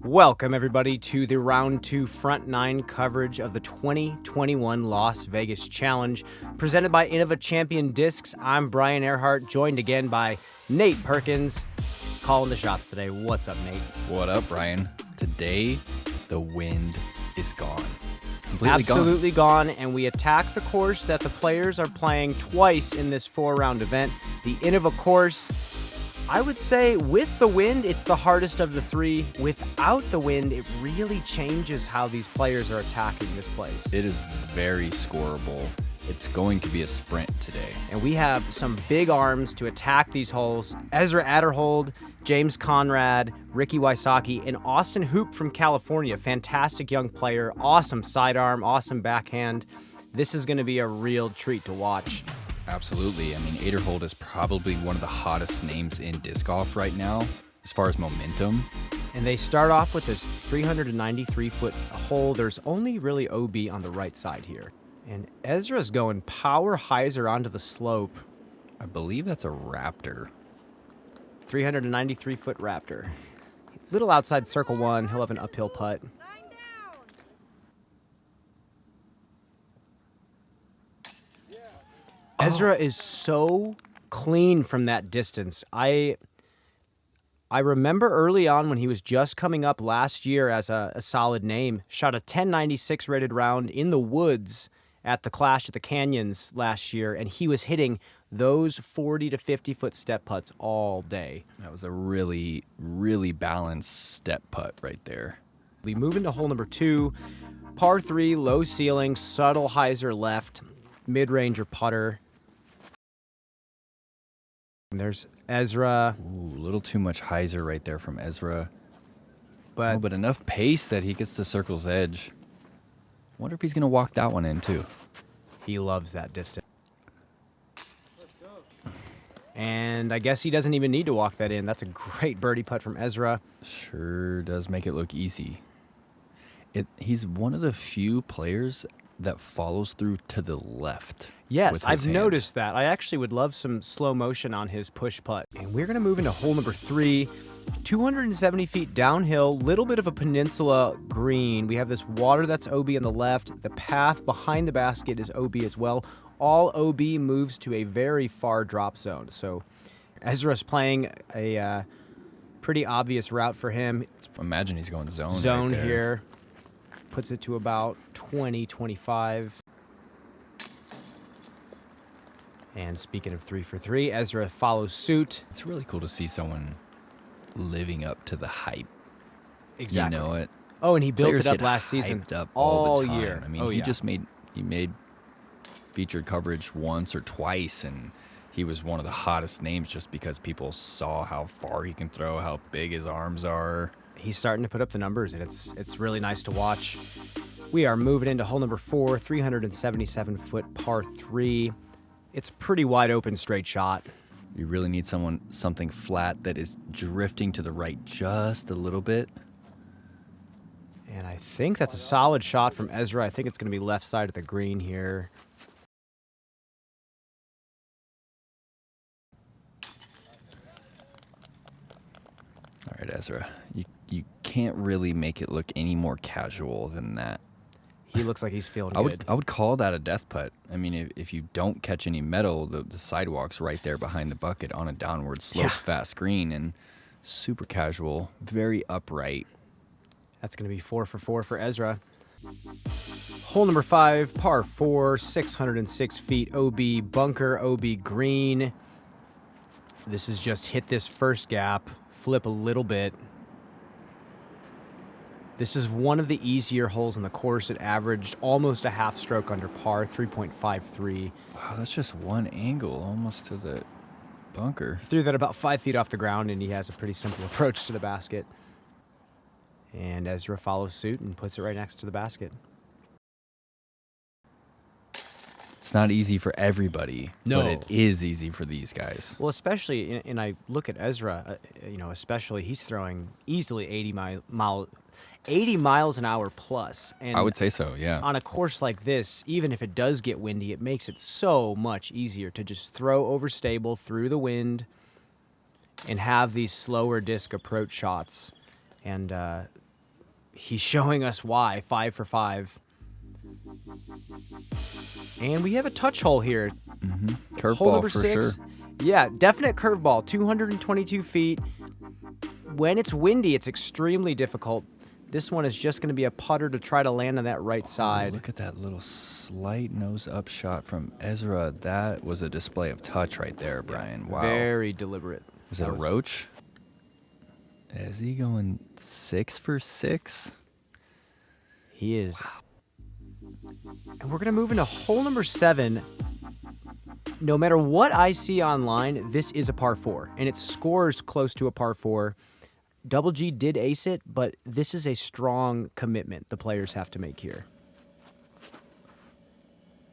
Welcome, everybody, to the Round 2 Front 9 coverage of the 2021 Las Vegas Challenge, presented by Innova Champion Discs. I'm Brian Aderhold, joined again by Nate Perkins, calling the shots today. What's up, Nate? What up, Brian? Today, the wind is gone. Absolutely gone, and we attack the course that the players are playing twice in this 4-round event. The Innova course, I would say with the wind, it's the hardest of the three. Without the wind, it really changes how these players are attacking this place. It is very scoreable. It's going to be a sprint today. And we have some big arms to attack these holes. Ezra Aderhold, James Conrad, Ricky Wysocki, and Austin Hoop from California. Fantastic young player, awesome sidearm, awesome backhand. This is going to be a real treat to watch. Absolutely. I mean, Aderhold is probably one of the hottest names in disc golf right now as far as momentum. And they start off with this 393-foot hole. There's only really OB on the right side here. And Ezra's going power hyzer onto the slope. I believe that's a Raptor. 393-foot Raptor. Little outside circle one. He'll have an uphill putt. Ezra is so clean from that distance. I remember early on when he was just coming up last year as a solid name, shot a 1096 rated round in the woods at the Clash at the Canyons last year, and he was hitting those 40 to 50-foot step putts all day. That was a really, really balanced step putt right there. We move into hole number 2, par 3, low ceiling, subtle hyzer left, mid-ranger putter. And there's Ezra. Ooh, a little too much hyzer right there from Ezra. But But enough pace that he gets to circle's edge. Wonder if he's going to walk that one in, too. he loves that distance. And I guess he doesn't even need to walk that in. That's a great birdie putt from Ezra. Sure does make it look easy. He's one of the few players that follows through to the left. Yes, I've noticed that. I actually would love some slow motion on his push putt. And we're going to move into hole number 3. 270 feet downhill, little bit of a peninsula green. We have this water that's OB on the left. The path behind the basket is OB as well. All OB moves to a very far drop zone. So Ezra's playing a pretty obvious route for him. Imagine he's going zone Zone right there. here. Puts it to about 20, 25. And speaking of 3 for 3, Ezra follows suit. It's really cool to see someone living up to the hype. Exactly. You know it. Oh, and he built Players it up get last season hyped up all the time. year. I mean, he made featured coverage once or twice, and he was one of the hottest names just because people saw how far he can throw, how big his arms are. He's starting to put up the numbers, and it's really nice to watch. We are moving into hole number 4, 377-foot par 3. It's pretty wide open straight shot. You really need something flat that is drifting to the right just a little bit. And I think that's a solid shot from Ezra. I think it's going to be left side of the green here. All right, Ezra, you can't really make it look any more casual than that. He looks like he's feeling good. I would call that a death putt. I mean, if you don't catch any metal, the sidewalk's right there behind the bucket on a downward slope, fast green, and super casual, very upright. That's going to be 4 for 4 for Ezra. Hole number 5, par 4, 606 feet, OB bunker, OB green. This is just hit this first gap, flip a little bit. This is one of the easier holes in the course. It averaged almost a half stroke under par, 3.53. Wow, that's just one angle almost to the bunker. Threw that about 5 feet off the ground, and he has a pretty simple approach to the basket. And Ezra follows suit and puts it right next to the basket. It's not easy for everybody, No. but it is easy for these guys. Well, especially, and I look at Ezra, especially he's throwing easily 80 miles an hour plus. And I would say so, yeah. on a course like this, even if it does get windy, it makes it so much easier to just throw overstable through the wind and have these slower disc approach shots. And he's showing us why. 5 for 5. And we have a touch hole here. Mm-hmm. Hole Curveball number for 6. sure. Yeah, definite curveball. 222 feet. When it's windy, it's extremely difficult. This one is just going to be a putter to try to land on that right side. Look at that little slight nose up shot from Ezra. That was a display of touch right there, Brian. Wow. Very deliberate. Was it a roach? Is he going 6 for 6? He is. And we're going to move into hole number 7. No matter what I see online, this is a par 4. And it scores close to a par 4. Double G did ace it, but this is a strong commitment the players have to make here.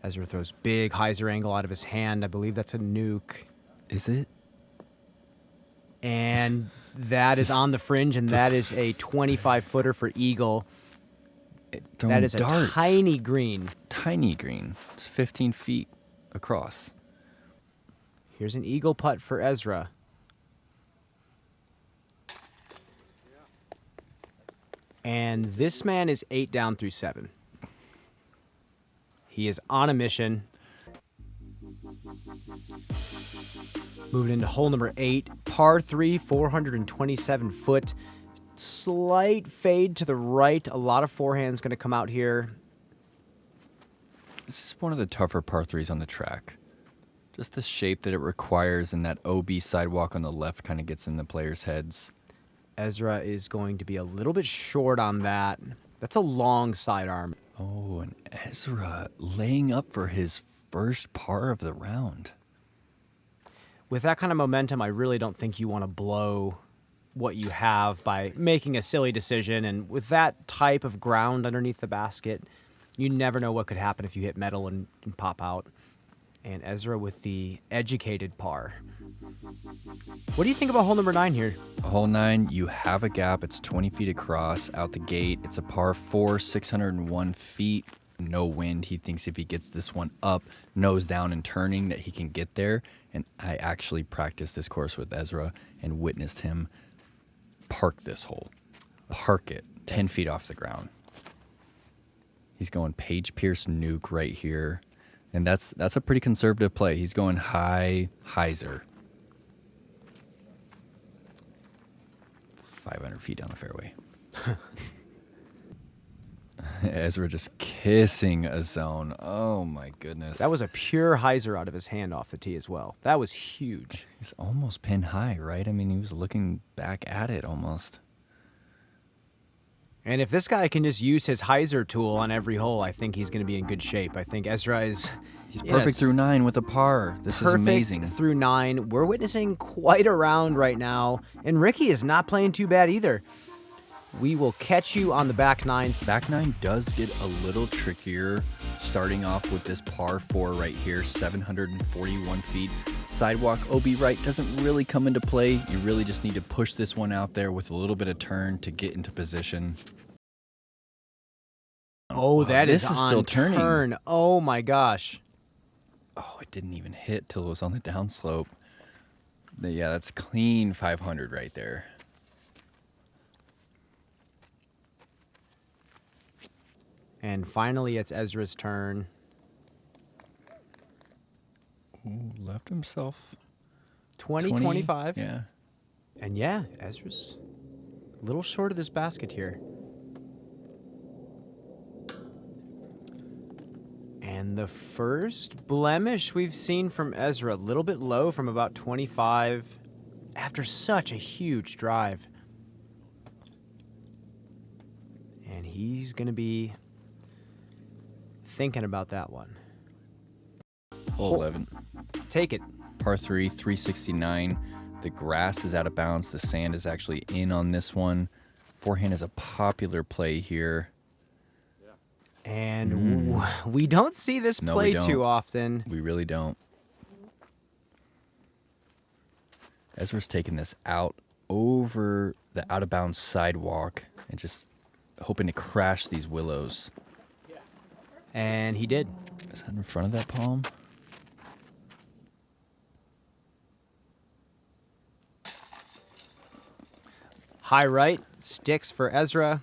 Ezra throws big hyzer angle out of his hand. I believe that's a nuke. Is it? And that is on the fringe, and that is a 25-footer for eagle. That is darts. a tiny green. Tiny green. It's 15 feet across. Here's an eagle putt for Ezra. And this man is 8 down through 7. He is on a mission. Moving into hole number 8, par 3, 427 foot. Slight fade to the right. A lot of forehands going to come out here. This is one of the tougher par 3s on the track. Just the shape that it requires, and that OB sidewalk on the left kind of gets in the players' heads. Ezra is going to be a little bit short on that. That's a long sidearm. Oh, and Ezra laying up for his first par of the round. With that kind of momentum, I really don't think you want to blow what you have by making a silly decision. And with that type of ground underneath the basket, you never know what could happen if you hit metal and pop out. And Ezra with the educated par. What do you think about hole number 9 here? Hole 9, you have a gap. It's 20 feet across out the gate. It's a par 4, 601 feet. No wind. He thinks if he gets this one up, nose down and turning, that he can get there. And I actually practiced this course with Ezra and witnessed him park this hole. Park it 10 feet off the ground. He's going Page Pierce nuke right here. And that's a pretty conservative play. He's going high hyzer. 500 feet down the fairway. Ezra just kissing a zone. Oh my goodness. That was a pure hyzer out of his hand off the tee as well. That was huge. He's almost pin high, right? I mean, he was looking back at it almost. And if this guy can just use his hyzer tool on every hole, I think he's going to be in good shape. I think Ezra is... He's perfect through 9 with a par. This is amazing. Perfect through 9. We're witnessing quite a round right now. And Ricky is not playing too bad either. We will catch you on the back 9. Back 9 does get a little trickier, starting off with this par 4 right here, 741 feet. Sidewalk OB right doesn't really come into play. You really just need to push this one out there with a little bit of turn to get into position. Oh, that this is is on still turning. turn. Oh my gosh. Oh, it didn't even hit till it was on the downslope. Yeah, that's clean 500 right there. And finally, it's Ezra's turn. Ooh, left himself 20, 25. Yeah. And yeah, Ezra's a little short of this basket here. And the first blemish we've seen from Ezra, a little bit low from about 25 after such a huge drive. And he's going to be thinking about that one. Hole 11. Take it. Par 3, 369. The grass is out of bounds. The sand is actually in on this one. Forehand is a popular play here. And we don't see this play too often. We really don't. Ezra's taking this out over the out-of-bounds sidewalk and just hoping to crash these willows. And he did. Is that in front of that palm? High right, sticks for Ezra.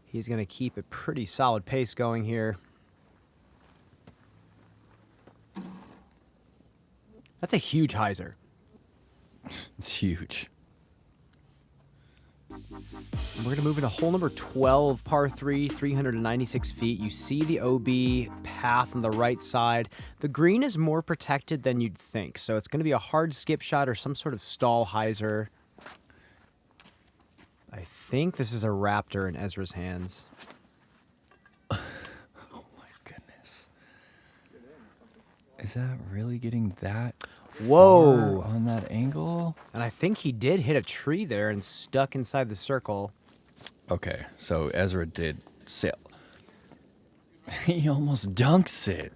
He's going to keep a pretty solid pace going here. That's a huge hyzer. It's huge. We're going to move into hole number 12, par 3, 396 feet. You see the OB path on the right side. The green is more protected than you'd think, so it's going to be a hard skip shot or some sort of stall hyzer. I think this is a Raptor in Ezra's hands. Oh my goodness. Is that really getting that Whoa! far on that angle? And I think he did hit a tree there and stuck inside the circle. Okay, so Ezra did sail. He almost dunks it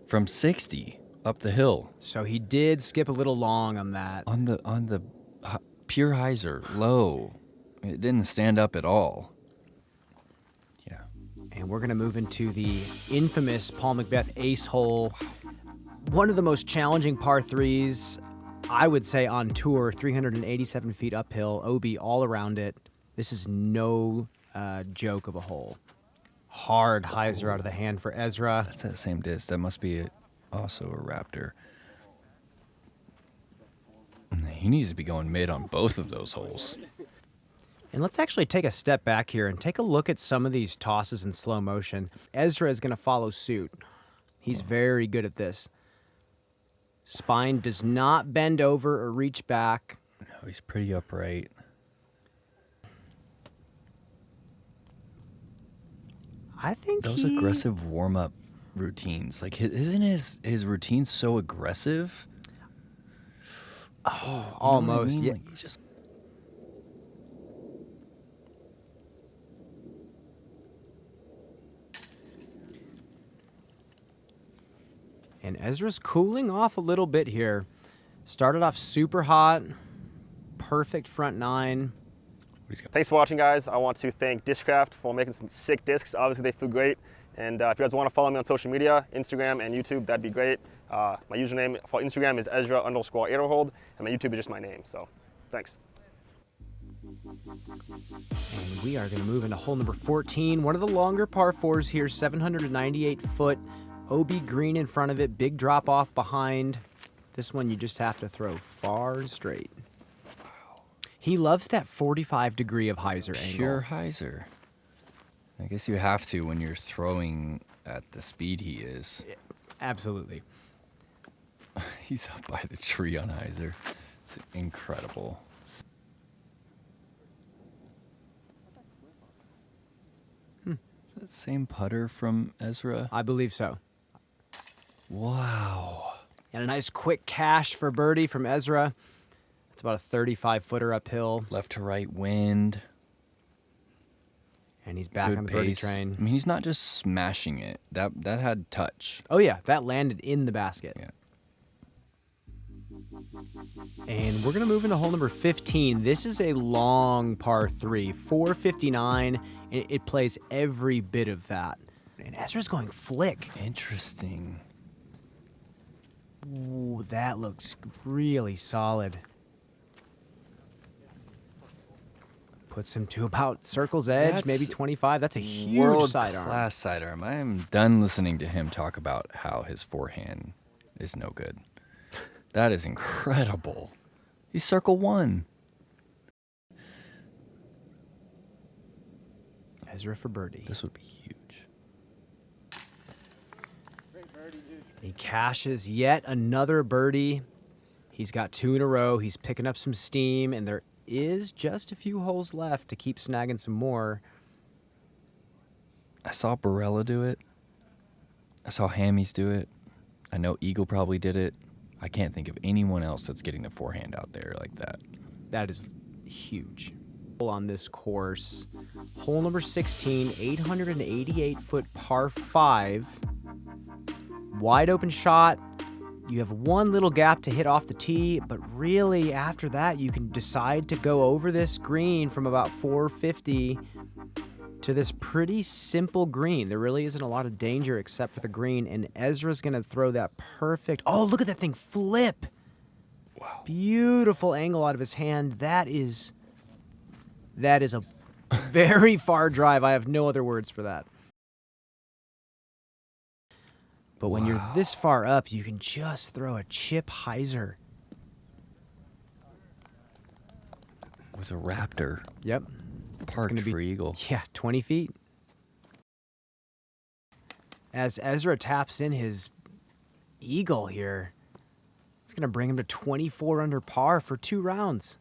from 60 up the hill. So he did skip a little long on that. On the pure hyzer, low. It didn't stand up at all. Yeah. And we're going to move into the infamous Paul Macbeth ace hole. One of the most challenging par threes, I would say, on tour. 387 feet uphill, OB all around it. This is no joke of a hole. Hard hyzer out of the hand for Ezra. That's that same disc. That must be also a Raptor. He needs to be going mid on both of those holes. And let's actually take a step back here and take a look at some of these tosses in slow motion. Ezra is going to follow suit. He's very good at this. Spine does not bend over or reach back. No, he's pretty upright. I think those aggressive warm-up routines, like isn't his routine so aggressive? Oh, almost. I mean? Yeah. Like, he's just... And Ezra's cooling off a little bit here. Started off super hot. Perfect front nine. Thanks for watching, guys. I want to thank Discraft for making some sick discs. Obviously, they flew great. And if you guys want to follow me on social media, Instagram and YouTube, that'd be great. My username for Instagram is Ezra_Aderhold, and my YouTube is just my name. So, thanks. And we are going to move into hole number 14. One of the longer par fours here, 798 foot. OB green in front of it, big drop off behind. This one you just have to throw far and straight. Wow. He loves that 45-degree of hyzer angle. Pure hyzer. I guess you have to when you're throwing at the speed he is. Yeah, absolutely. He's up by the tree on hyzer. It's incredible. Is that same putter from Ezra? I believe so. Wow. And a nice quick cash for birdie from Ezra. It's about a 35-footer uphill. Left to right wind. And he's back Good on the pace. birdie train. I mean, he's not just smashing it. That had touch. Oh, yeah. That landed in the basket. Yeah. And we're going to move into hole number 15. This is a long par 3, 459. And it plays every bit of that. And Ezra's going flick. Interesting. Ooh, that looks really solid. Puts him to about circle's edge, That's maybe 25. That's a huge sidearm. World-class sidearm. I am done listening to him talk about how his forehand is no good. That is incredible. He's circle one. Ezra for birdie. This would be huge. He cashes yet another birdie. He's got 2 in a row. He's picking up some steam, and there is just a few holes left to keep snagging some more. I saw Barella do it. I saw Hammies do it. I know Eagle probably did it. I can't think of anyone else that's getting the forehand out there like that. That is huge. On this course, hole number 16, 888-foot par 5. Wide open shot. You have one little gap to hit off the tee, but really after that you can decide to go over this green from about 450 to this pretty simple green. There really isn't a lot of danger except for the green, and Ezra's going to throw that perfect... Oh, look at that thing flip! Wow. Beautiful angle out of his hand. That is That is a very far drive. I have no other words for that. But when you're this far up, you can just throw a chip hyzer. With a Raptor. Yep. Parked for eagle. Yeah, 20 feet. As Ezra taps in his eagle here, it's going to bring him to 24 under par for 2 rounds.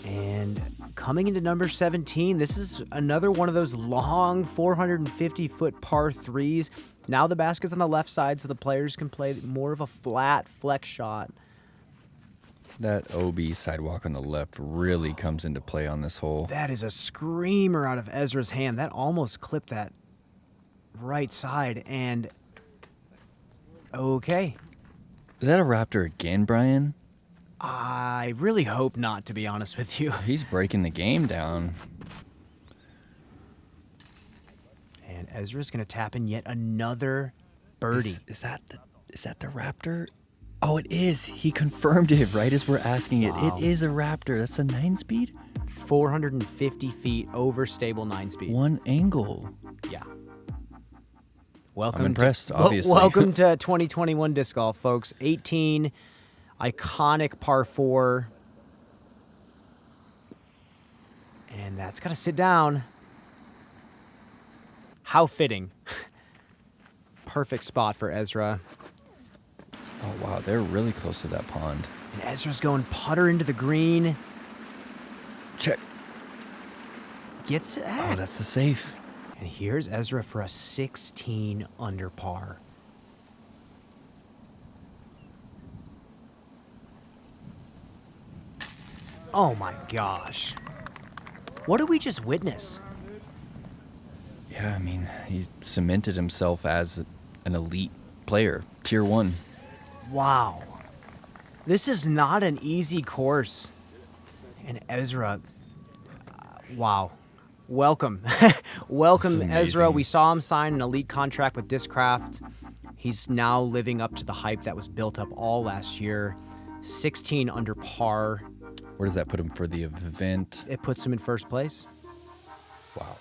And coming into number 17, this is another one of those long 450-foot par 3s. Now the basket's on the left side, so the players can play more of a flat flex shot. That OB sidewalk on the left really comes into play on this hole. That is a screamer out of Ezra's hand. That almost clipped that right side. And okay. Is that a Raptor again, Brian? I really hope not, to be honest with you. He's breaking the game down. And Ezra's going to tap in yet another birdie. Is that the Raptor? Oh, it is. He confirmed it right as we're asking it. Wow. It is a Raptor. That's a 9-speed? 450 feet over stable 9-speed. One angle. Yeah. Welcome. I'm impressed, obviously. Welcome to 2021 disc golf, folks. 18, iconic par 4. And that's got to sit down. How fitting. Perfect spot for Ezra. Oh, wow. They're really close to that pond. And Ezra's going putter into the green. Check. Gets it. Oh, that's the safe. And here's Ezra for a 16 under par. Oh my gosh. What did we just witness? Yeah, I mean, he cemented himself as an elite player, tier 1. Wow. This is not an easy course. And Ezra, wow. Welcome. Welcome, Ezra. We saw him sign an elite contract with Discraft. He's now living up to the hype that was built up all last year. 16 under par. Where does that put him for the event? It puts him in first place. Wow.